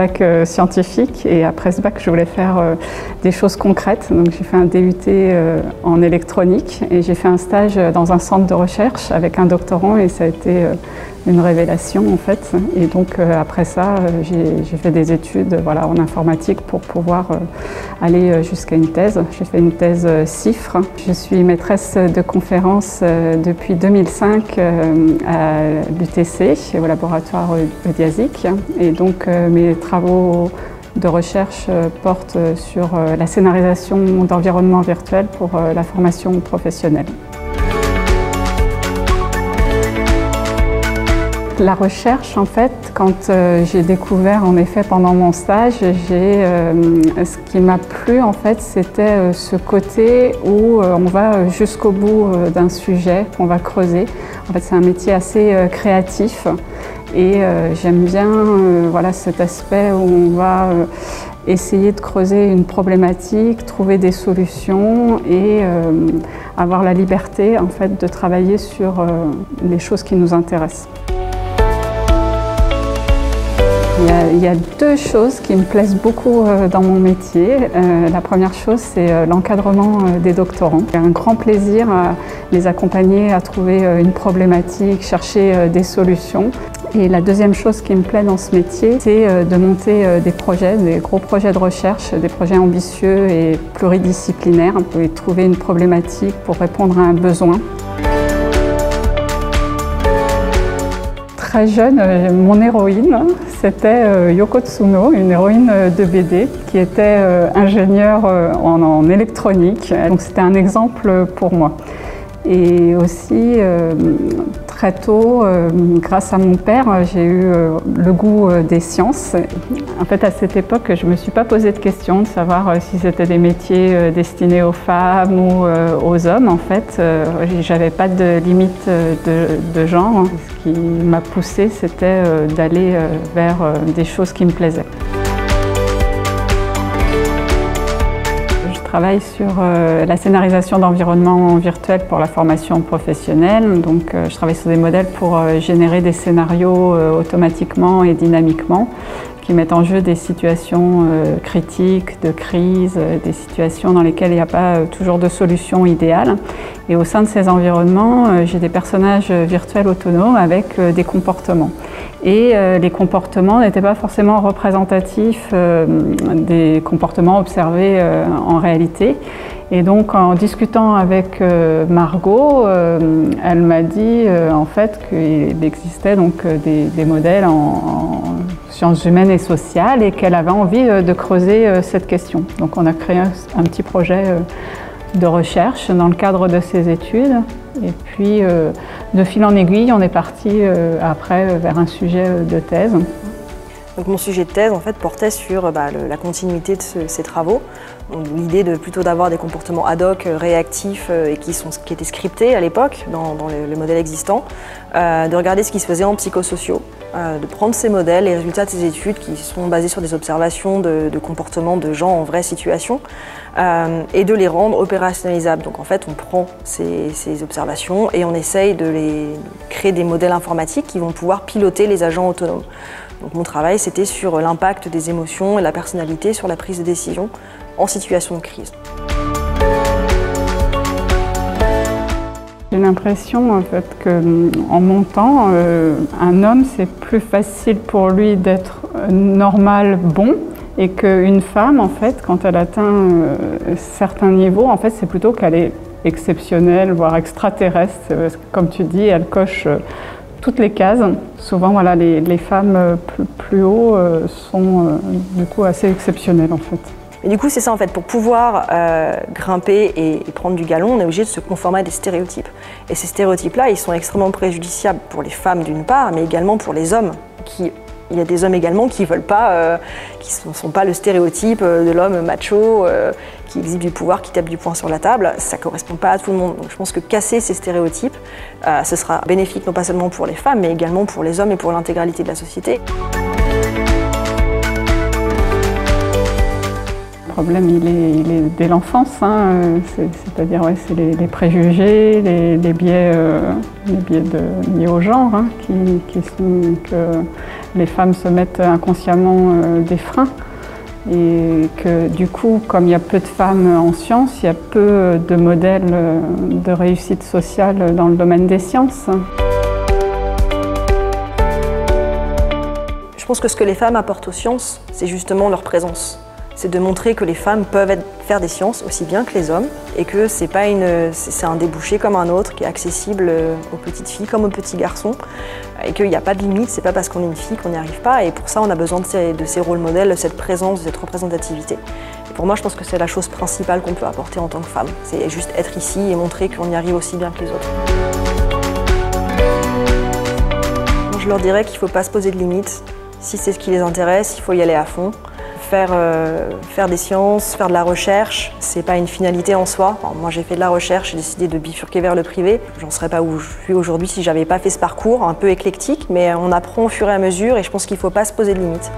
bac scientifique et après ce bac, je voulais faire des choses concrètes. Donc j'ai fait un DUT en électronique et j'ai fait un stage dans un centre de recherche avec un doctorant et ça a été une révélation en fait. Et donc après ça, j'ai fait des études voilà, en informatique pour pouvoir aller jusqu'à une thèse. J'ai fait une thèse CIFRE. Je suis maîtresse de conférences depuis 2005 à l'UTC, au laboratoire Eudiasic. Et donc mes travaux de recherche portent sur la scénarisation d'environnements virtuels pour la formation professionnelle. La recherche, en fait, quand j'ai découvert, en effet, pendant mon stage, ce qui m'a plu, en fait, c'était ce côté où on va jusqu'au bout d'un sujet, qu'on va creuser. En fait, c'est un métier assez créatif et j'aime bien voilà, cet aspect où on va essayer de creuser une problématique, trouver des solutions et avoir la liberté, en fait, de travailler sur les choses qui nous intéressent. Il y a deux choses qui me plaisent beaucoup dans mon métier. La première chose, c'est l'encadrement des doctorants. J'ai un grand plaisir à les accompagner à trouver une problématique, chercher des solutions. Et la deuxième chose qui me plaît dans ce métier, c'est de monter des projets, des gros projets de recherche, des projets ambitieux et pluridisciplinaires, et trouver une problématique pour répondre à un besoin. Très jeune, mon héroïne, c'était Yoko Tsuno, une héroïne de BD qui était ingénieure en électronique. Donc c'était un exemple pour moi. Et aussi, très tôt, grâce à mon père, j'ai eu le goût des sciences. En fait, à cette époque, je ne me suis pas posé de question de savoir si c'était des métiers destinés aux femmes ou aux hommes. En fait, j'avais pas de limite de genre. Ce qui m'a poussée, c'était d'aller vers des choses qui me plaisaient. Je travaille sur la scénarisation d'environnements virtuels pour la formation professionnelle. Donc, je travaille sur des modèles pour générer des scénarios automatiquement et dynamiquement qui mettent en jeu des situations critiques, de crise, des situations dans lesquelles il n'y a pas toujours de solution idéale. Et au sein de ces environnements, j'ai des personnages virtuels autonomes avec des comportements. Et les comportements n'étaient pas forcément représentatifs des comportements observés en réalité. Et donc en discutant avec Margot, elle m'a dit en fait qu'il existait donc des modèles en sciences humaines et sociales et qu'elle avait envie de creuser cette question. Donc on a créé un petit projet de recherche dans le cadre de ces études. Et puis, de fil en aiguille, on est parti après vers un sujet de thèse. Donc mon sujet de thèse en fait, portait sur la continuité de ces travaux. L'idée de plutôt d'avoir des comportements ad hoc, réactifs et qui étaient scriptés à l'époque dans les modèles existants, de regarder ce qui se faisait en psychosociaux, de prendre ces modèles, les résultats de ces études qui sont basés sur des observations de comportements de gens en vraie situation et de les rendre opérationnalisables. Donc en fait on prend ces observations et on essaye de créer des modèles informatiques qui vont pouvoir piloter les agents autonomes. Donc mon travail, c'était sur l'impact des émotions et la personnalité sur la prise de décision en situation de crise. J'ai l'impression en fait qu'en montant, un homme, c'est plus facile pour lui d'être normal, bon, et qu'une femme, en fait, quand elle atteint certains niveaux, en fait, c'est plutôt qu'elle est exceptionnelle, voire extraterrestre. Parce que, comme tu dis, elle coche toutes les cases. Souvent, voilà, les femmes plus haut sont du coup assez exceptionnelles en fait. Et du coup, c'est ça en fait, pour pouvoir grimper et prendre du galon, on est obligé de se conformer à des stéréotypes. Et ces stéréotypes-là, ils sont extrêmement préjudiciables pour les femmes d'une part, mais également pour les hommes. Il y a des hommes également qui veulent pas, qui ne sont pas le stéréotype de l'homme macho, qui exhibe du pouvoir, qui tape du poing sur la table. Ça ne correspond pas à tout le monde. Donc je pense que casser ces stéréotypes, ce sera bénéfique non pas seulement pour les femmes, mais également pour les hommes et pour l'intégralité de la société. Le problème, il est dès l'enfance, hein. C'est-à-dire c'est les préjugés, les biais liés au genre, hein, qui sont que les femmes se mettent inconsciemment des freins. Et que du coup, comme il y a peu de femmes en sciences, il y a peu de modèles de réussite sociale dans le domaine des sciences. Je pense que ce que les femmes apportent aux sciences, c'est justement leur présence. C'est de montrer que les femmes peuvent faire des sciences aussi bien que les hommes et que c'est un débouché comme un autre qui est accessible aux petites filles comme aux petits garçons et qu'il n'y a pas de limite, c'est pas parce qu'on est une fille qu'on n'y arrive pas et pour ça on a besoin de ces rôles modèles, de cette présence, de cette représentativité. Et pour moi je pense que c'est la chose principale qu'on peut apporter en tant que femme, c'est juste être ici et montrer qu'on y arrive aussi bien que les autres. Je leur dirais qu'il ne faut pas se poser de limites, si c'est ce qui les intéresse, il faut y aller à fond. Faire des sciences, faire de la recherche, c'est pas une finalité en soi. Alors, moi j'ai fait de la recherche, j'ai décidé de bifurquer vers le privé. J'en serais pas où je suis aujourd'hui si j'avais pas fait ce parcours un peu éclectique, mais on apprend au fur et à mesure et je pense qu'il faut pas se poser de limites.